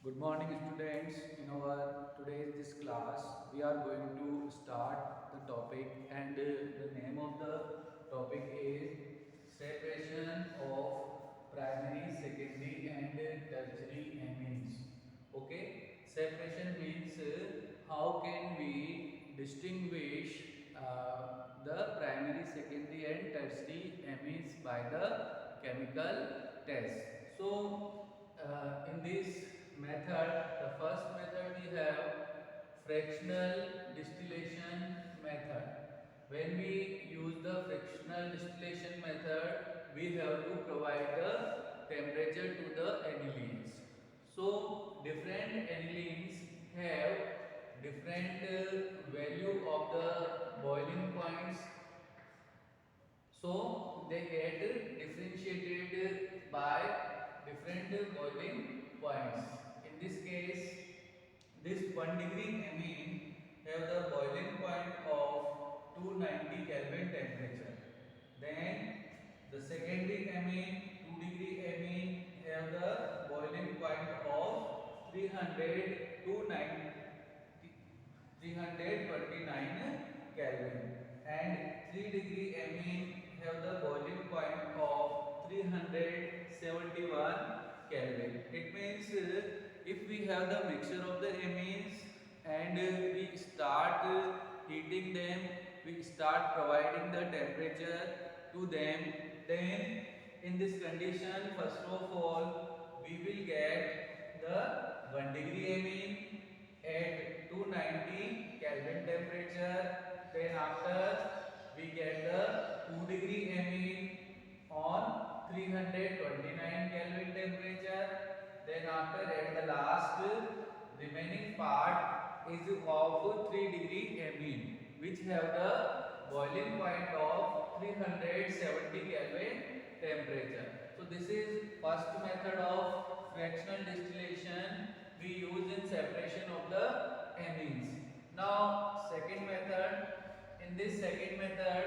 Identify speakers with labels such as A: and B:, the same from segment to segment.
A: Good morning, students. In our today's this class, we are going to start the topic, and the name of the topic is separation of primary, secondary, and tertiary amines. Okay, separation means how can we distinguish the primary, secondary, and tertiary amines by the chemical test. So in this method, the first method we have fractional distillation method. When we use the fractional distillation method, we have to provide the temperature to the anilines. So different anilines have different value of the boiling points, so they get differentiated by different boiling points. In this case, this 1 degree amine have the boiling point of 290 Kelvin temperature. Then the secondary amine, 2 degree amine have the boiling point of 300 to 329 Kelvin, and 3 degree amine have the boiling point of 371 Kelvin. It means if we have the mixture of the amines and we start heating them, we start providing the temperature to them, then in this condition, first of all, we will get the 1 degree amine at 290 Kelvin temperature. Then after we get the 2 degree amine on 329 Kelvin temperature. Then after at the last remaining part is of 3 degree amine, which have the boiling point of 370 Kelvin temperature. So this is first method of fractional distillation we use in separation of the amines. Now second method. In this second method,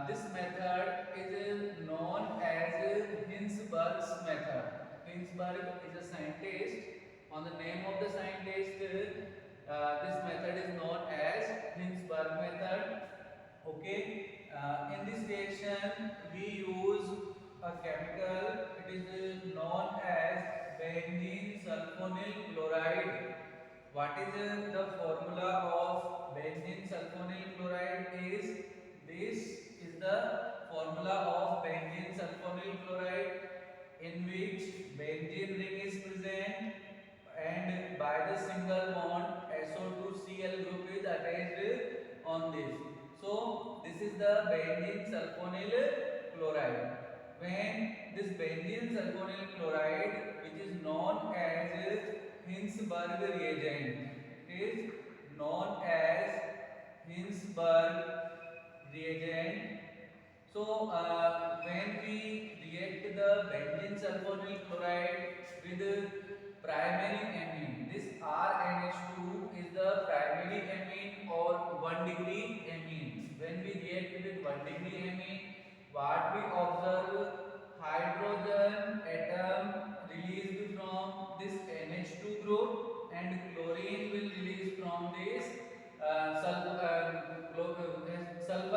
A: this method is known as Hinsberg's method. Hinsberg is a scientist. On the name of the scientist, this method is known as Hinsberg method. Okay. In this reaction, we use a chemical. It is known as benzene sulfonyl chloride. What is the formula of benzene sulfonyl chloride is this is the formula of benzene sulfonyl chloride, in which benzene ring is present and by the single bond SO2Cl group is attached on this. So this is the benzene sulfonyl chloride. When this benzene sulfonyl chloride, which is known as Hinsberg reagent, it is known as Hinsberg reagent. So when we react the benzene sulfonyl chloride with primary amine, this RNH2 is the primary amine or 1 degree amine. When we react with 1 degree amine, what we observe, hydrogen atom released from this NH2 group and chlorine will release from this sulfur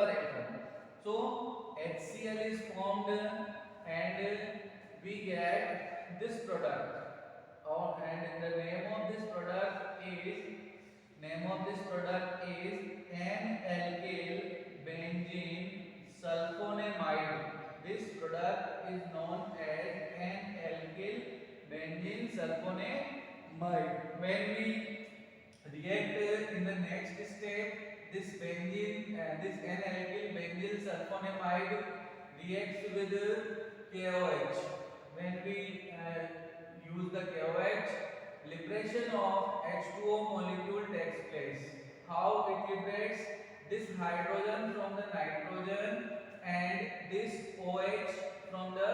A: atom. So HCl is formed and we get this product. And the name of this product is N-alkyl benzene sulfonamide. This product is known as N-alkyl benzene sulfonamide. When we react in the next step, this N-alkyl benzene sulfonamide reacts with KOH. When we use the KOH, liberation of H2O molecule takes place. How it liberates? This hydrogen from the nitrogen and this OH from the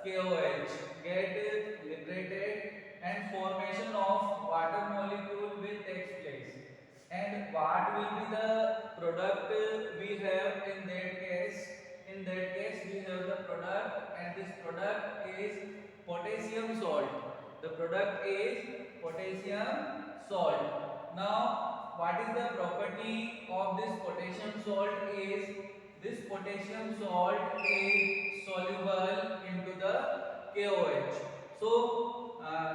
A: KOH get liberated and formation of water molecule will take place. And what will be the product we have in that case? In that case we have the product, and this product is potassium salt. The product is potassium salt. Now, what is the property of this potassium salt is this potassium salt is soluble into the KOH. So,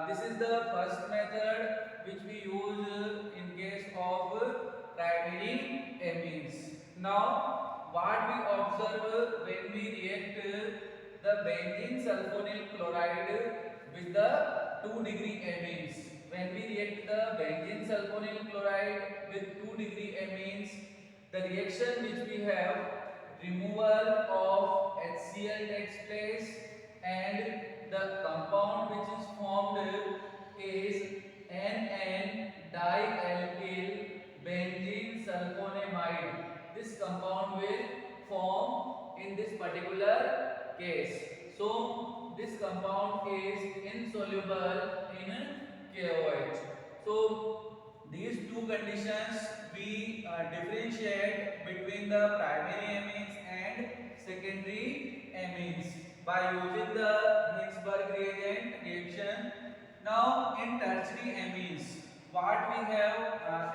A: this is the first method which we use in case of primary amines. Now, what we observe when we react the benzene sulfonyl chloride with the 2-degree amines. When we react the benzene sulfonyl chloride with 2-degree amines, the reaction which we have, removal of HCl takes place and the compound which is formed is NN dialkyl benzene sulfonamide. This compound will form in this particular case. So this compound is insoluble in KOH. So these two conditions we differentiate between the primary amines and secondary amines by using the Hinsberg reagent reaction. Now in tertiary amines, what we have,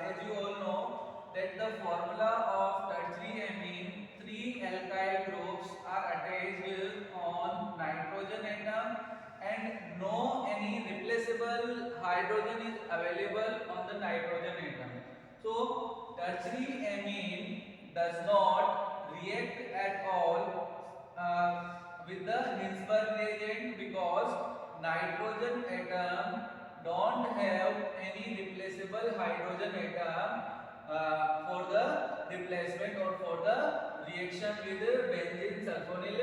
A: as you all know, that the formula of tertiary amine, 3 alkyl groups are attached on nitrogen atom and no any replaceable hydrogen is available on the nitrogen atom. So tertiary amine does not react at all with the Hinsberg reagent because nitrogen atom don't have any replaceable hydrogen atom for the replacement or for the reaction with benzene sulfonyl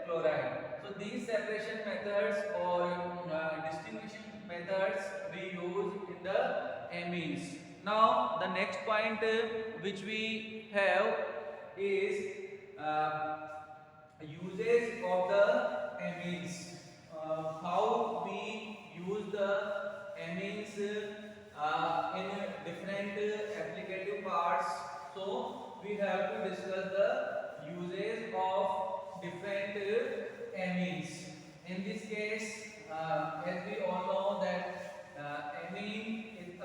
A: chloride. So these separation methods or distinguishing methods we use in the amines. Now the next point which we have is uses of the amines. How we use the amines in different applicative parts. So we have to discuss the uses of different amines. In this case, as we all know that amine is a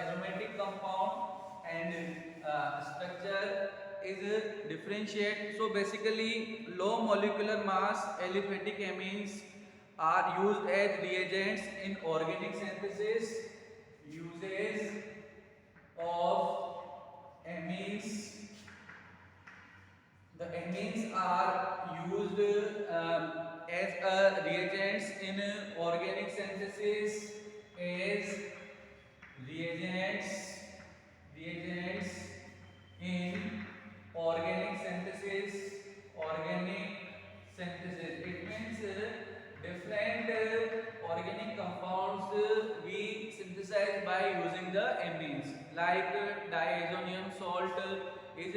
A: aromatic compound and structure is differentiate. So basically low molecular mass aliphatic amines are used as reagents in organic synthesis. Uses of amines. The amines are used as a reagents in organic synthesis as reagents in organic synthesis. It means different organic compounds we synthesize by using the amines. Like diazonium salt is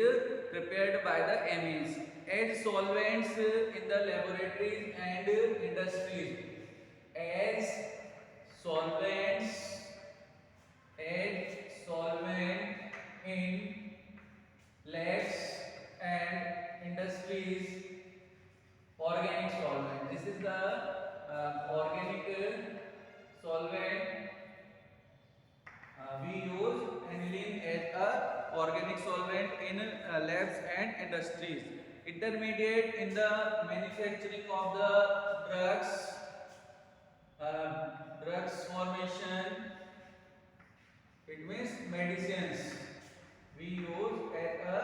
A: prepared by the amines as solvents in the laboratories and industries. As solvents in labs and industries. Organic solvent. This is the organic solvent we use aniline as a organic solvent in labs and industries. Intermediate in the manufacturing of the drugs formation. It means medicines. We use as a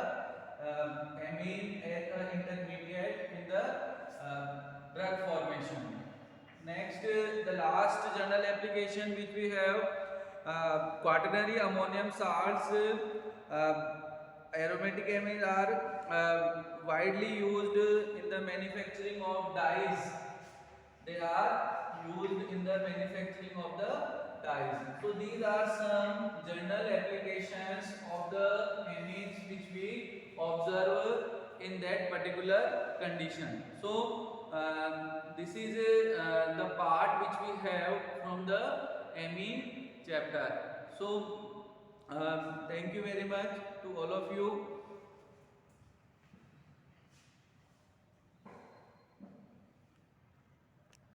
A: amine as an intermediate in the drug formation. Next, the last general application which we have, quaternary ammonium salts. Aromatic amines are widely used in the manufacturing of dyes. They are used in the manufacturing of the dyes. So these are some general applications of the amines which we observe in that particular condition. So this is the part which we have from the amine chapter. So thank you very much to all of you.